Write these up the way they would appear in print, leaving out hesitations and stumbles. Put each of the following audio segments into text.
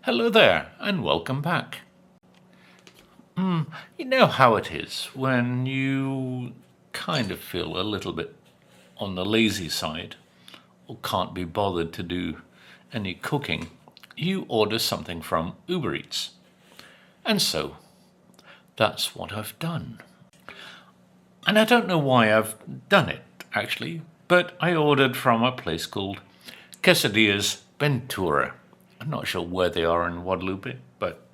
Hello there, and welcome back. You know how it is when you kind of feel a little bit on the lazy side or can't be bothered to do any cooking, you order something from Uber Eats. And so, that's what I've done. And I don't know why I've done it, actually, but I ordered from a place called Quesadillas Ventura. I'm not sure where they are in Guadalupe, but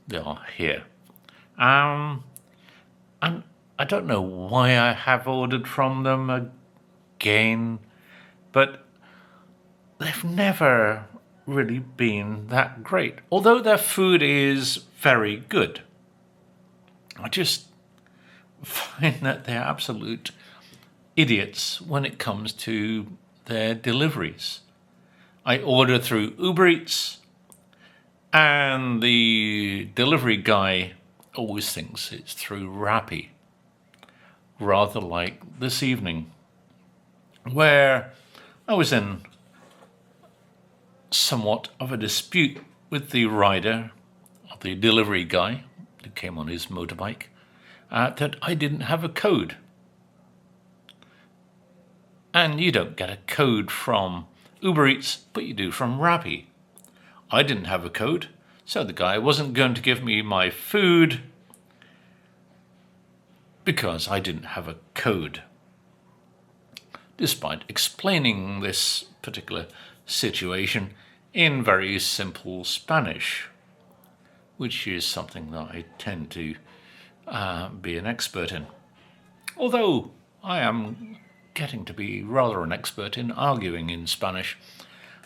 they are here. And I don't know why I have ordered from them again, but they've never really been that great. Although their food is very good, I just find that they're absolute idiots when it comes to their deliveries. I order through Uber Eats, and the delivery guy always thinks it's through Rappi, rather like this evening, where I was in somewhat of a dispute with the rider, the delivery guy, who came on his motorbike, that I didn't have a code. And you don't get a code from Uber Eats, but you do from Rappi. I didn't have a code, so the guy wasn't going to give me my food because I didn't have a code. Despite explaining this particular situation in very simple Spanish, which is something that I tend to be an expert in. Although I am getting to be rather an expert in arguing in Spanish.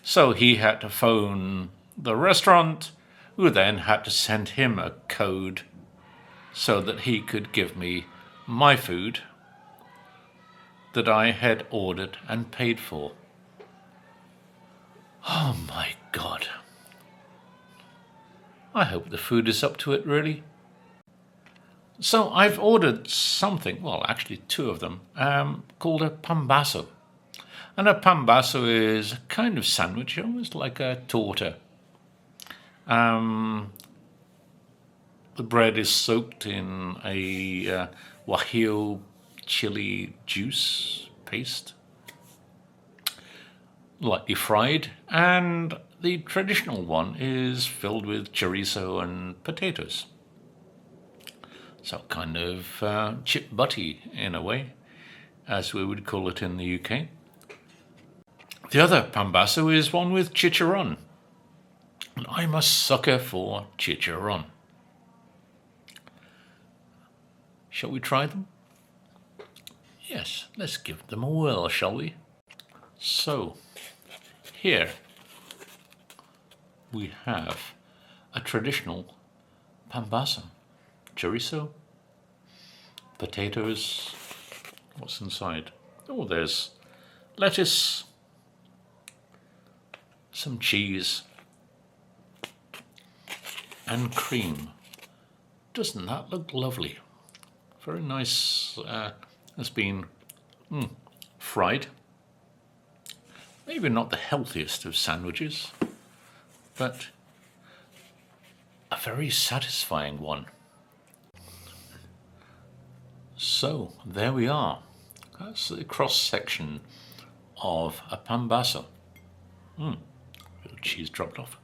So he had to phone the restaurant, who then had to send him a code so that he could give me my food that I had ordered and paid for. Oh my God. I hope the food is up to it, really. So I've ordered something, well, actually two of them, called a Pambazo. And a Pambazo is a kind of sandwich, almost like a torta. The bread is soaked in a guajillo chili juice paste, lightly fried, and the traditional one is filled with chorizo and potatoes. So kind of chip butty in a way, as we would call it in the UK. The other Pambazo is one with chicharron. And I'm a sucker for chicharron. Shall we try them? Yes, let's give them a whirl, shall we? So, here we have a traditional Pambazo. Chorizo, potatoes, what's inside? Oh, there's lettuce, some cheese, and cream. Doesn't that look lovely? Very nice. Has been fried. Maybe not the healthiest of sandwiches, but a very satisfying one. So, there we are. That's the cross-section of a Pambazo. Little cheese dropped off.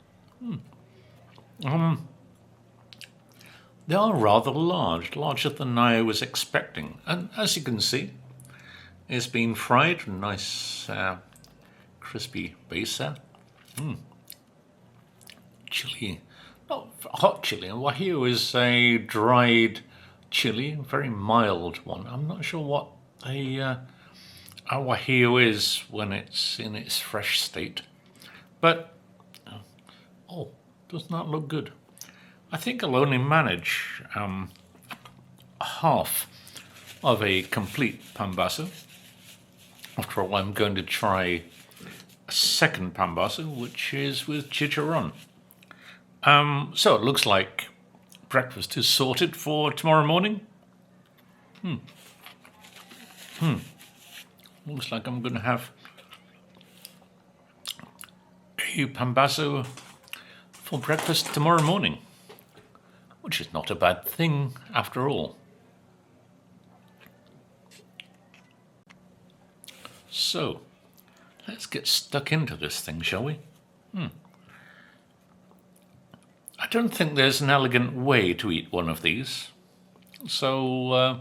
They are rather large, larger than I was expecting. And as you can see, it's been fried, nice crispy base there. Chili, not hot chili. Guajillo is a dried chili, a very mild one. I'm not sure what a guajillo is when it's in its fresh state, but does not look good. I think I'll only manage half of a complete Pambazo. After all, I'm going to try a second Pambazo, which is with chicharron. So it looks like breakfast is sorted for tomorrow morning. Looks like I'm going to have a Pambazo for breakfast tomorrow morning, which is not a bad thing after all. So, let's get stuck into this thing, shall we? I don't think there's an elegant way to eat one of these, so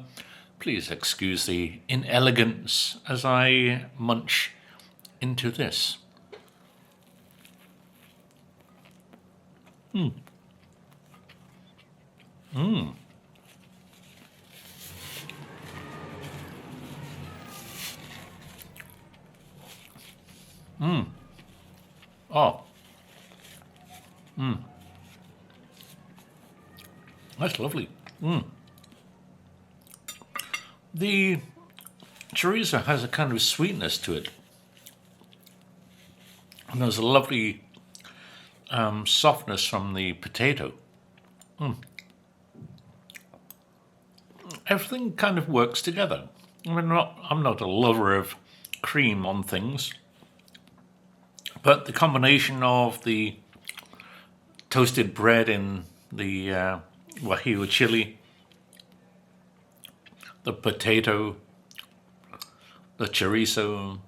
please excuse the inelegance as I munch into this. Oh. That's lovely. The chorizo has a kind of sweetness to it. And there's a lovely softness from the potato. Everything kind of works together. I'm not a lover of cream on things, but the combination of the toasted bread in the guajillo chili, the potato, the chorizo,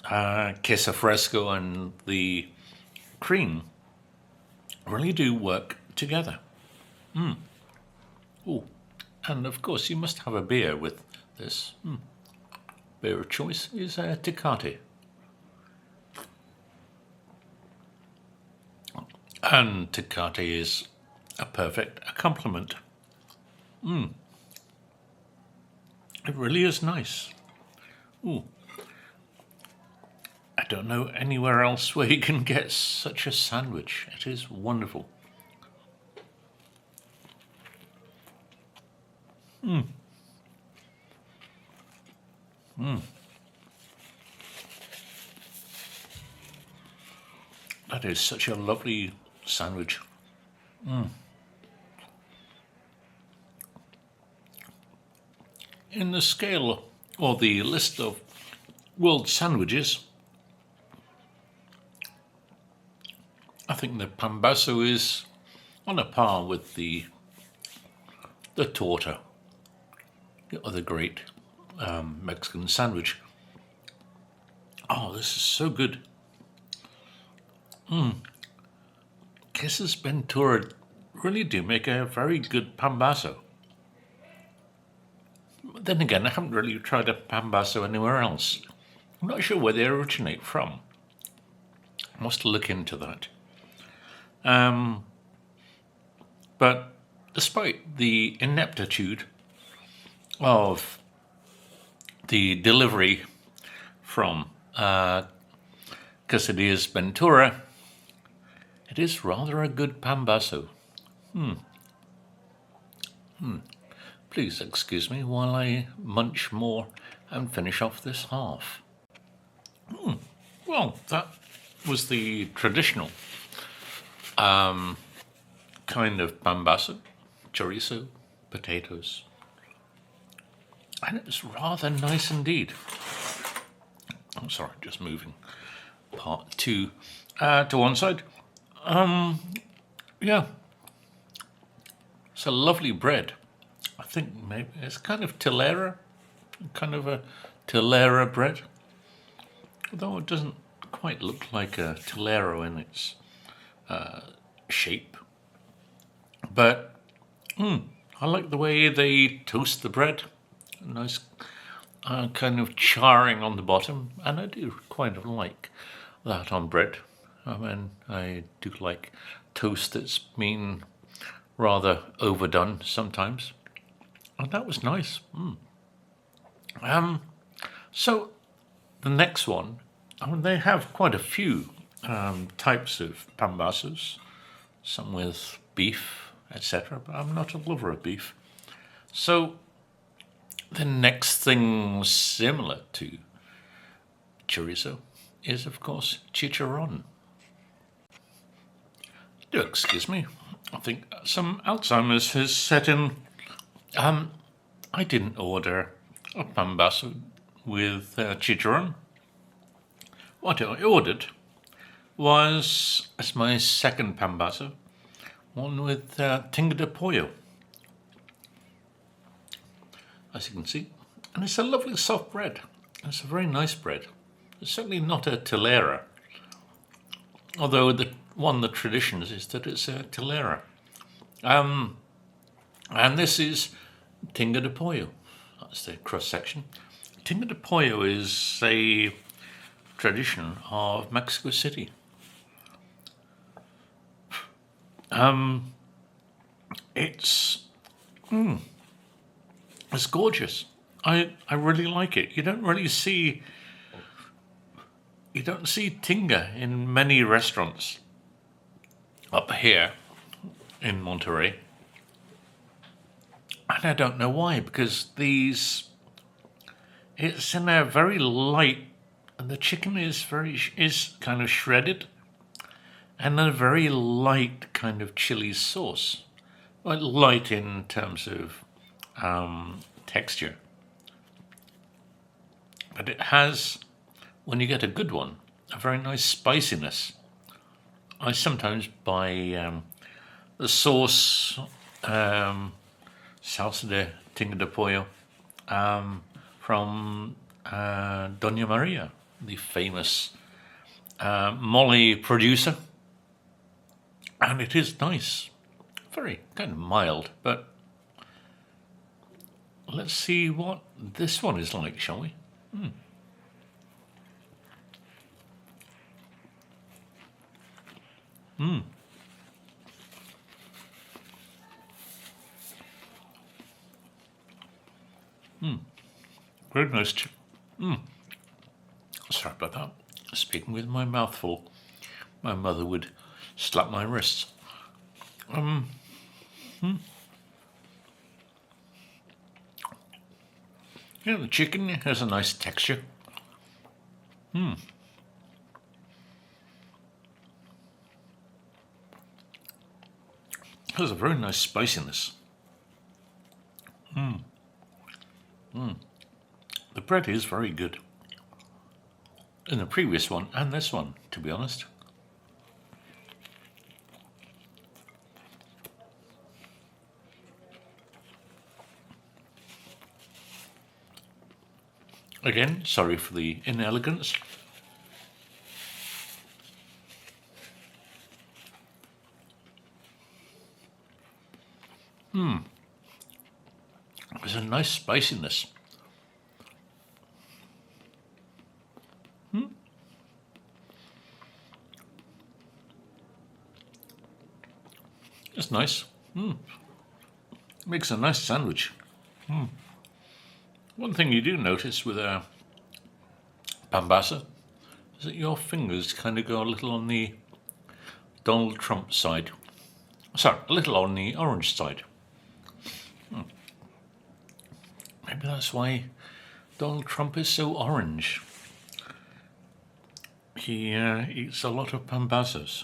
queso fresco, and the cream really do work together. Oh, and of course you must have a beer with this. Beer of choice is Tecate. And Tecate is a perfect accompaniment. It really is nice. Ooh. I don't know anywhere else where you can get such a sandwich. It is wonderful. That is such a lovely sandwich. In the scale or the list of world sandwiches, I think the Pambazo is on a par with the torta, the other great Mexican sandwich. Oh, this is so good. Quesadillas Ventura really do make a very good Pambazo. But then again, I haven't really tried a Pambazo anywhere else. I'm not sure where they originate from. I must look into that. But despite the ineptitude of the delivery from Quesadillas Ventura, it is rather a good Pambazo. Please excuse me while I munch more and finish off this half. Well, that was the traditional kind of Pambazo, chorizo, potatoes. And it was rather nice indeed. I'm sorry, just moving part two to one side. Yeah, it's a lovely bread. I think maybe it's kind of tilera, kind of a tilera bread, although it doesn't quite look like a tilero in its shape. But I like the way they toast the bread, a nice kind of charring on the bottom, and I do quite like that on bread. I mean, I do like toast that's been rather overdone sometimes. And that was nice. So the next one, I mean, they have quite a few types of pambazos, some with beef, etc., but I'm not a lover of beef. So the next thing similar to chorizo is, of course, chicharron. Do excuse me, I think some Alzheimer's has set in. I didn't order a pambazo with chicharron. What I ordered was, as my second Pambazo, one with tinga de pollo, as you can see. And it's a lovely soft bread. It's a very nice bread. It's certainly not a telera, although the tradition is that it's a telera. And this is tinga de pollo. That's the cross section. Tinga de pollo is a tradition of Mexico City. It's gorgeous. I really like it. You don't see tinga in many restaurants up here in Monterey. And I don't know why, because it's in a very light, and the chicken is kind of shredded, and a very light kind of chili sauce. Like light in terms of texture. But it has, when you get a good one, a very nice spiciness. I sometimes buy the sauce, salsa de tinga de pollo, from Doña Maria, the famous Molly producer. And it is nice. Very kind of mild, but let's see what this one is like, shall we? Very nice. Sorry about that. Speaking with my mouth full, my mother would slap my wrists. Yeah, the chicken has a nice texture. Has a very nice spiciness. The bread is very good. In the previous one and this one, to be honest. Again, sorry for the inelegance. There's a nice spiciness. It's nice. Makes a nice sandwich. One thing you do notice with a Pambazo is that your fingers kind of go a little on the Donald Trump side. Sorry, a little on the orange side. Maybe that's why Donald Trump is so orange. He eats a lot of Pambazos.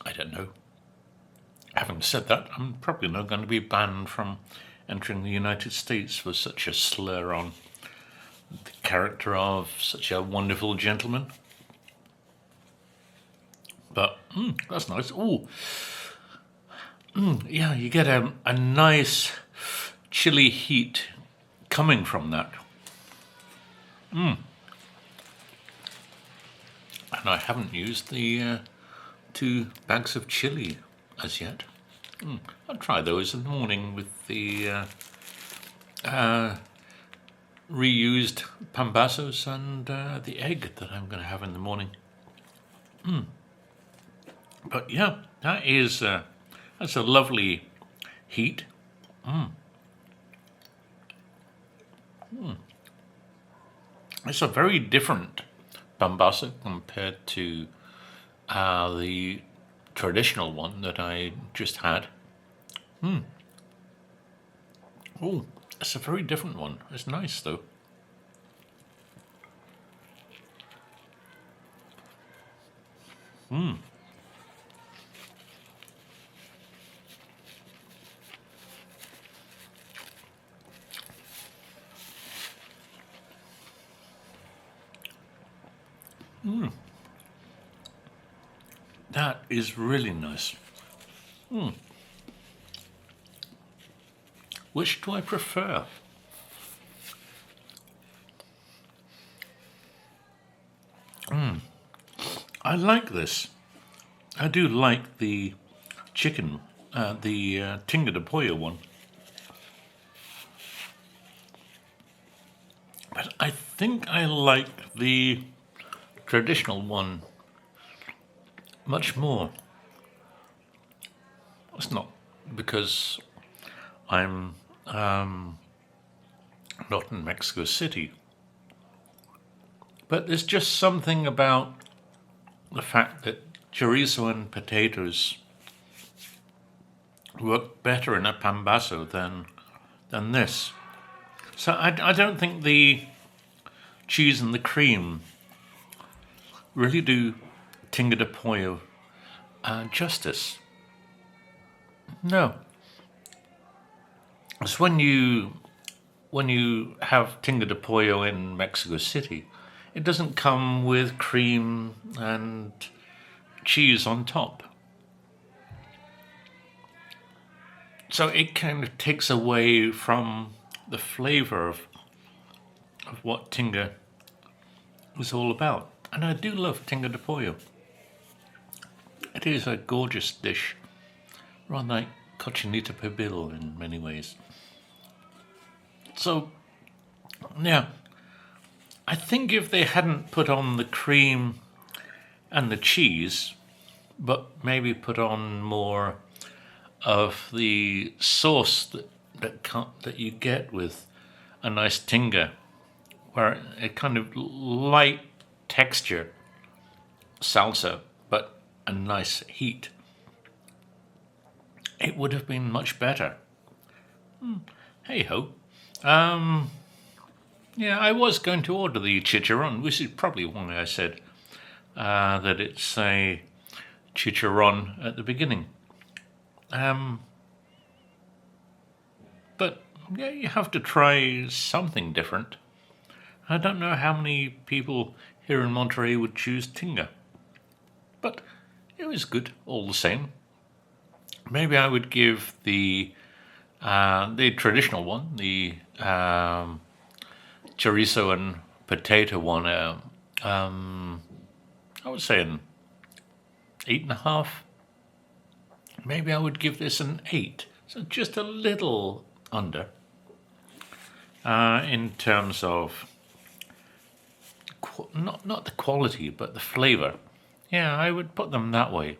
I don't know. Having said that, I'm probably not going to be banned from entering the United States for such a slur on the character of such a wonderful gentleman. But that's nice. Ooh, yeah, you get a nice chili heat coming from that. And I haven't used the 2 bags of chili as yet. I'll try those in the morning with the reused Pambazos and the egg that I'm going to have in the morning. But yeah, that's a lovely heat. It's a very different Pambazo compared to the traditional one that I just had. Oh, it's a very different one. It's nice though. That is really nice. Which do I prefer? I like this. I do like the chicken, the tinga de pollo one. But I think I like the traditional one much more. It's not because I'm not in Mexico City, but there's just something about the fact that chorizo and potatoes work better in a pambazo than this. So I don't think the cheese and the cream really do tinga de pollo justice. No. It's when you have tinga de pollo in Mexico City, it doesn't come with cream and cheese on top. So it kind of takes away from the flavor of what tinga is all about. And I do love tinga de pollo. It is a gorgeous dish, rather like cochinita pibil in many ways. So, yeah, I think if they hadn't put on the cream and the cheese, but maybe put on more of the sauce that you get with a nice tinga, where a kind of light texture salsa, but a nice heat, it would have been much better. Hey ho. Yeah, I was going to order the chicharron, which is probably why I said that it's a chicharron at the beginning. But yeah, you have to try something different. I don't know how many people here in Monterey would choose tinga, but it was good all the same. Maybe I would give the traditional one, the chorizo and potato one, I would say an 8.5. Maybe I would give this an 8, so just a little under in terms of not the quality, but the flavor. Yeah, I would put them that way.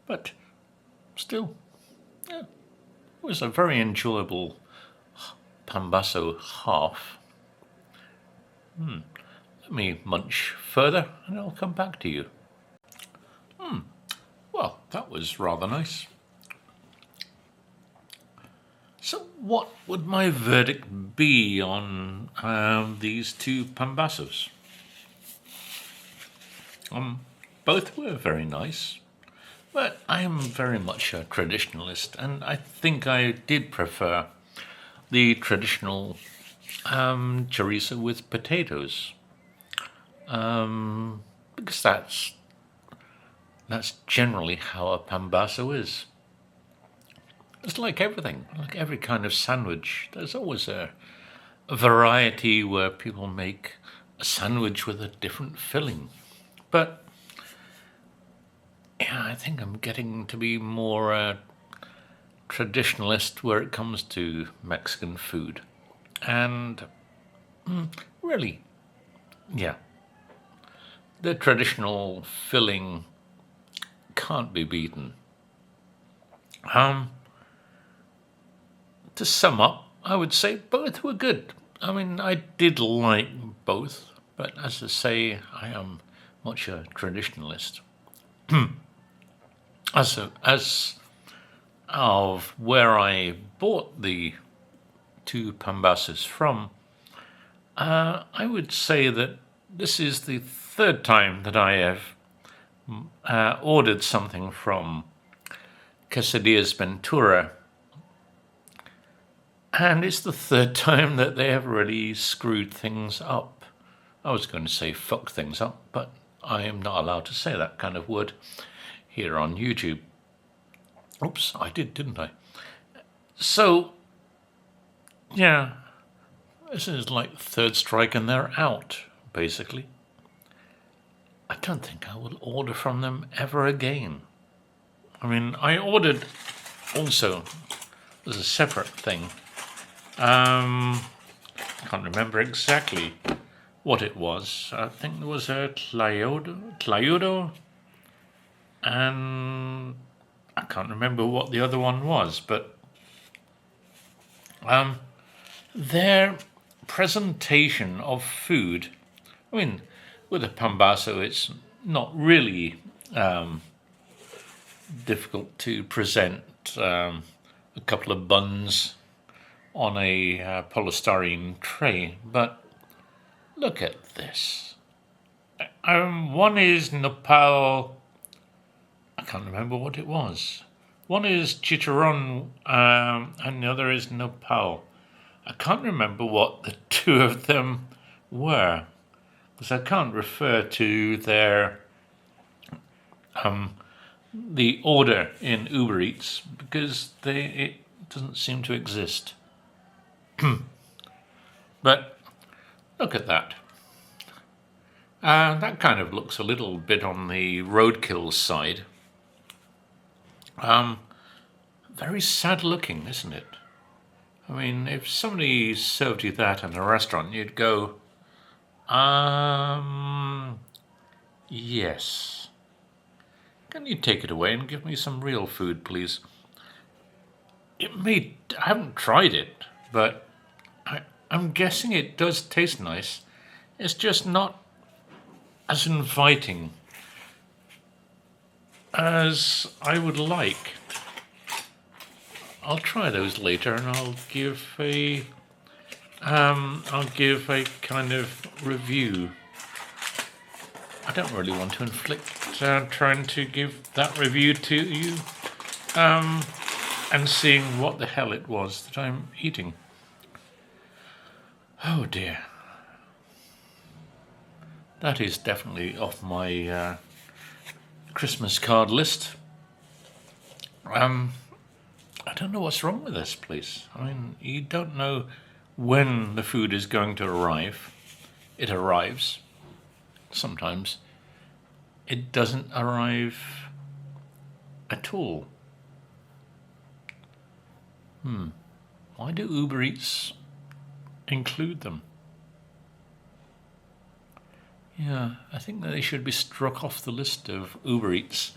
But still, yeah, it was a very enjoyable Pambazo half. Let me munch further and I'll come back to you. Well, that was rather nice. So what would my verdict be on these two Pambazos? Both were very nice, but I am very much a traditionalist, and I think I did prefer the traditional chorizo with potatoes, because that's generally how a pambazo is. It's like everything, like every kind of sandwich. There's always a variety where people make a sandwich with a different filling. But yeah, I think I'm getting to be more a traditionalist where it comes to Mexican food. And really, yeah, the traditional filling can't be beaten. To sum up, I would say both were good. I mean, I did like both, but as I say, I am much a traditionalist. As of where I bought the two Pambazos from, I would say that this is the third time that I have ordered something from Quesadillas Ventura, and it's the third time that they have really screwed things up. I was going to say fuck things up, but I am not allowed to say that kind of word here on YouTube. Oops, I did, didn't I? So, yeah, this is like third strike and they're out, basically. I don't think I will order from them ever again. I mean, I ordered also, as a separate thing, I can't remember exactly what it was. I think there was a Claudo, and I can't remember what the other one was, but their presentation of food, I mean, with a Pambazo, it's not really difficult to present a couple of buns on a polystyrene tray, but look at this. One is nopal. I can't remember what it was. One is chicharron, and the other is nopal. I can't remember what the two of them were, because I can't refer to their the order in Uber Eats, because it doesn't seem to exist. But look at that. That kind of looks a little bit on the roadkill side. Very sad looking, isn't it? I mean, if somebody served you that in a restaurant, you'd go, yes. Can you take it away and give me some real food, please? I haven't tried it, but I'm guessing it does taste nice. It's just not as inviting as I would like. I'll try those later, and I'll give a kind of review. I don't really want to inflict trying to give that review to you, and seeing what the hell it was that I'm eating. Oh dear. That is definitely off my Christmas card list. I don't know what's wrong with this place. I mean, you don't know when the food is going to arrive. It arrives. Sometimes it doesn't arrive at all. Why do Uber Eats include them? Yeah, I think that they should be struck off the list of Uber Eats.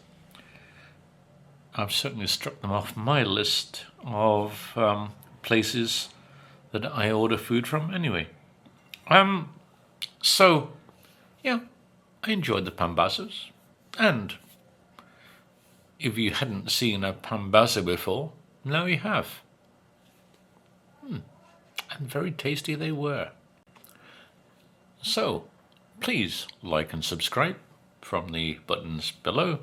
I've certainly struck them off my list of places that I order food from anyway. So, yeah, I enjoyed the Pambazos. And if you hadn't seen a Pambazo before, now you have. And very tasty they were. So, please like and subscribe from the buttons below.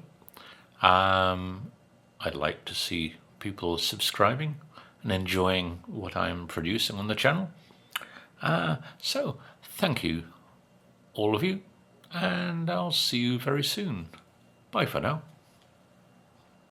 I'd like to see people subscribing and enjoying what I'm producing on the channel. So, thank you, all of you, and I'll see you very soon. Bye for now.